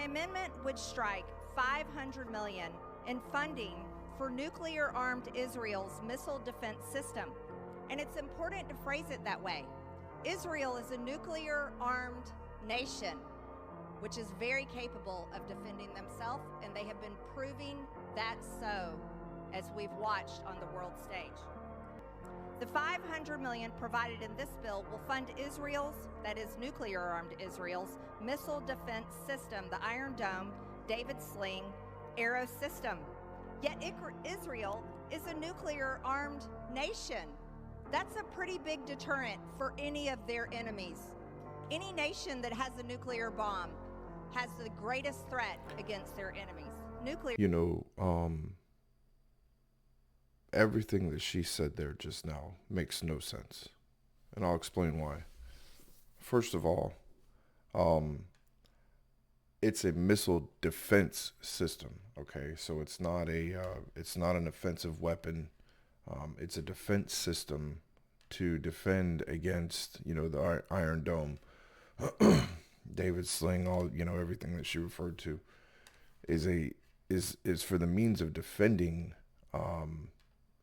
amendment would strike $500 million in funding for nuclear-armed Israel's missile defense system. And it's important to phrase it that way. Israel is a nuclear-armed nation, which is very capable of defending themselves, and they have been proving that so as we've watched on the world stage. The $500 million provided in this bill will fund Israel's, that is nuclear-armed Israel's, missile defense system, the Iron Dome, David Sling, Arrow system. Yet Israel is a nuclear-armed nation. That's a pretty big deterrent for any of their enemies. Any nation that has a nuclear bomb has the greatest threat against their enemies. Everything that she said there just now makes no sense. And I'll explain why. First of all, it's a missile defense system. Okay, so it's not an offensive weapon. It's a defense system to defend against, the Iron Dome, David Sling, everything that she referred to is for the means of defending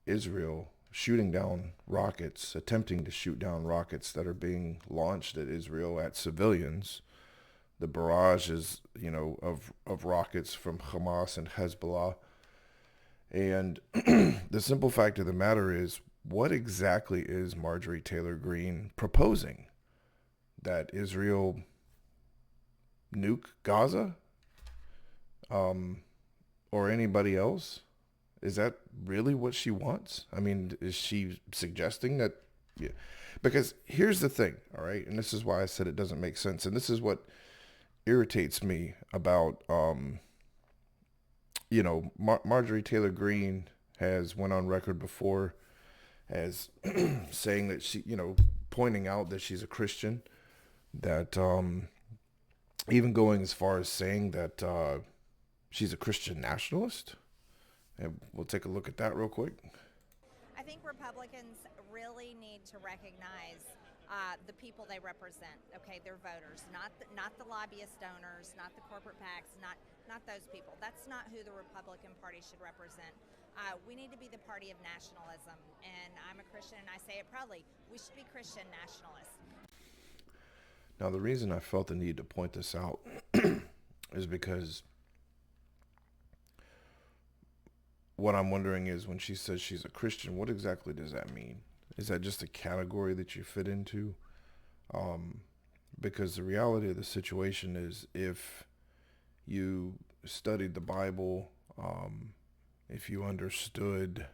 Israel, shooting down rockets, attempting to shoot down rockets that are being launched at Israel at civilians. The barrages, of rockets from Hamas and Hezbollah. And the simple fact of the matter is, what exactly is Marjorie Taylor Greene proposing? That Israel nuke Gaza? Or anybody else? Is that really what she wants? I mean, is she suggesting that? Yeah. Because here's the thing, all right? And this is why I said it doesn't make sense. And this is what irritates me about, Marjorie Taylor Greene has went on record before as saying that she, pointing out that she's a Christian, that even going as far as saying that she's a Christian nationalist. And we'll take a look at that real quick. I think Republicans really need to recognize the people they represent. Okay, their voters, not the lobbyist donors, not the corporate PACs, not those people. That's not who the Republican Party should represent. We need to be the party of nationalism, and I'm a Christian, and I say it proudly. We should be Christian nationalists. Now, the reason I felt the need to point this out is because what I'm wondering is, when she says she's a Christian, what exactly does that mean? Is that just a category that you fit into? Because the reality of the situation is, if you studied the Bible, if you understood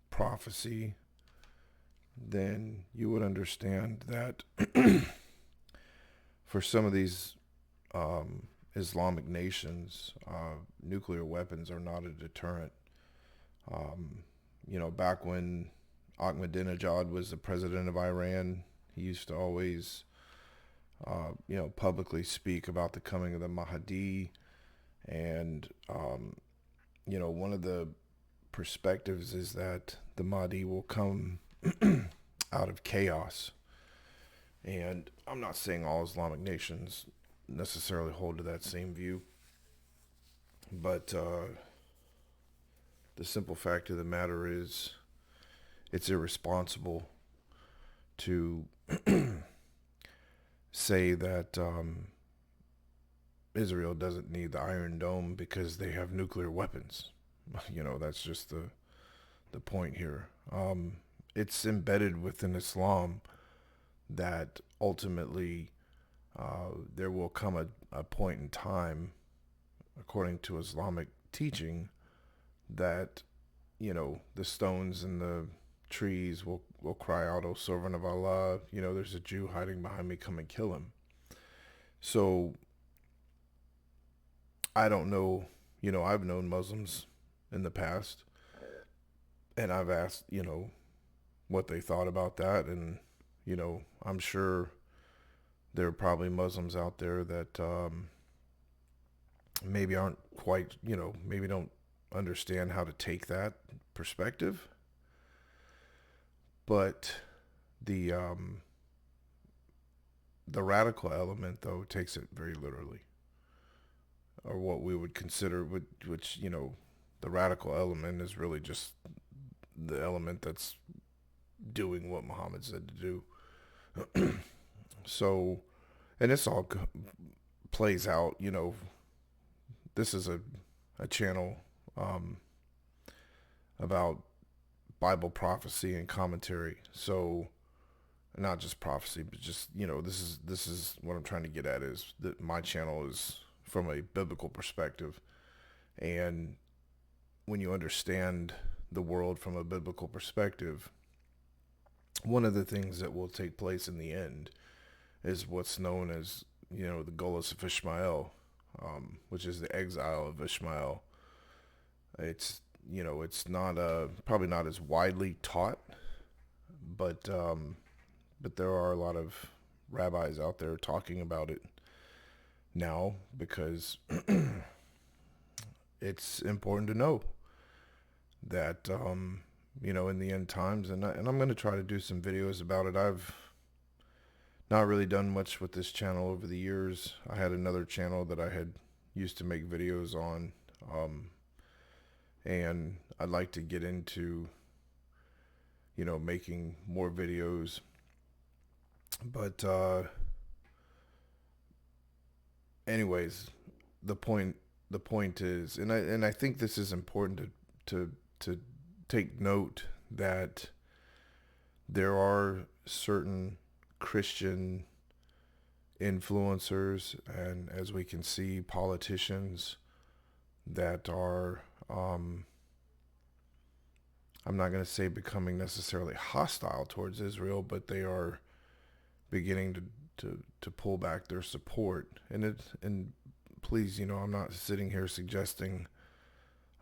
prophecy, then you would understand that for some of these Islamic nations, nuclear weapons are not a deterrent. Back when Ahmadinejad was the president of Iran, he used to always, publicly speak about the coming of the Mahdi. And, one of the perspectives is that the Mahdi will come out of chaos. And I'm not saying all Islamic nations necessarily hold to that same view, but the simple fact of the matter is, it's irresponsible to say that Israel doesn't need the Iron Dome because they have nuclear weapons. That's just the point here. It's embedded within Islam that ultimately there will come a point in time, according to Islamic teaching, that, the stones and the trees will cry out, "O servant of Allah, there's a Jew hiding behind me, come and kill him." So I don't know, I've known Muslims in the past, and I've asked, what they thought about that. And, I'm sure there are probably Muslims out there that maybe aren't quite, maybe don't understand how to take that perspective. But the radical element, though, takes it very literally. or what we would consider, which, you know, the radical element is really just the element that's doing what Muhammad said to do. So, and this all plays out, you know, this is a channel about Bible prophecy and commentary. So, not just prophecy, but just, you know, this is what I'm trying to get at, is that my channel is from a biblical perspective. And when you understand the world from a biblical perspective, one of the things that will take place in the end is what's known as, you know, the Golus of Ishmael, which is the exile of Ishmael. It's, you know, it's not probably not as widely taught, but there are a lot of rabbis out there talking about it now, because it's important to know that, you know, in the end times, and I'm going to try to do some videos about it. I've not really done much with this channel over the years. I had another channel that I had used to make videos on, and I'd like to get into, you know, making more videos. But anyways, the point is, and I think this is important to take note, that there are certain Christian influencers, and as we can see, politicians that are, I'm not going to say becoming necessarily hostile towards Israel, but they are beginning to pull back their support. And please, you know, I'm not sitting here suggesting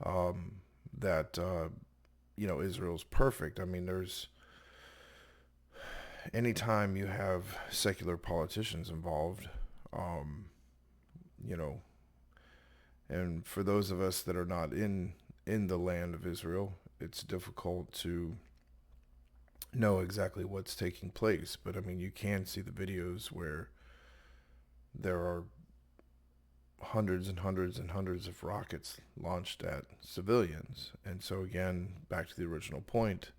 that you know, Israel's perfect. I mean, there's, anytime you have secular politicians involved, you know, and for those of us that are not in the land of Israel, it's difficult to know exactly what's taking place. But I mean, you can see the videos where there are hundreds and hundreds and hundreds of rockets launched at civilians. And so again, back to the original point,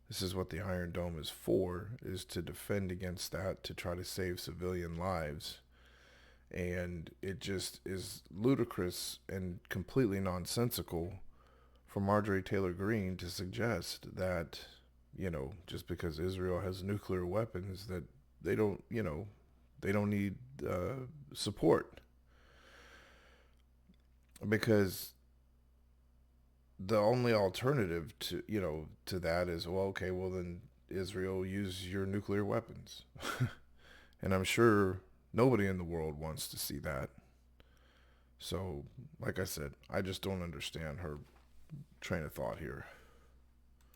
this is what the Iron Dome is for, is to defend against that, to try to save civilian lives. And it just is ludicrous and completely nonsensical for Marjorie Taylor Greene to suggest that, you know, just because Israel has nuclear weapons, that they don't, you know, they don't need support. Because the only alternative to, you know, to that is, well, okay, well then Israel, use your nuclear weapons. And I'm sure nobody in the world wants to see that. So, like I said, I just don't understand her train of thought here.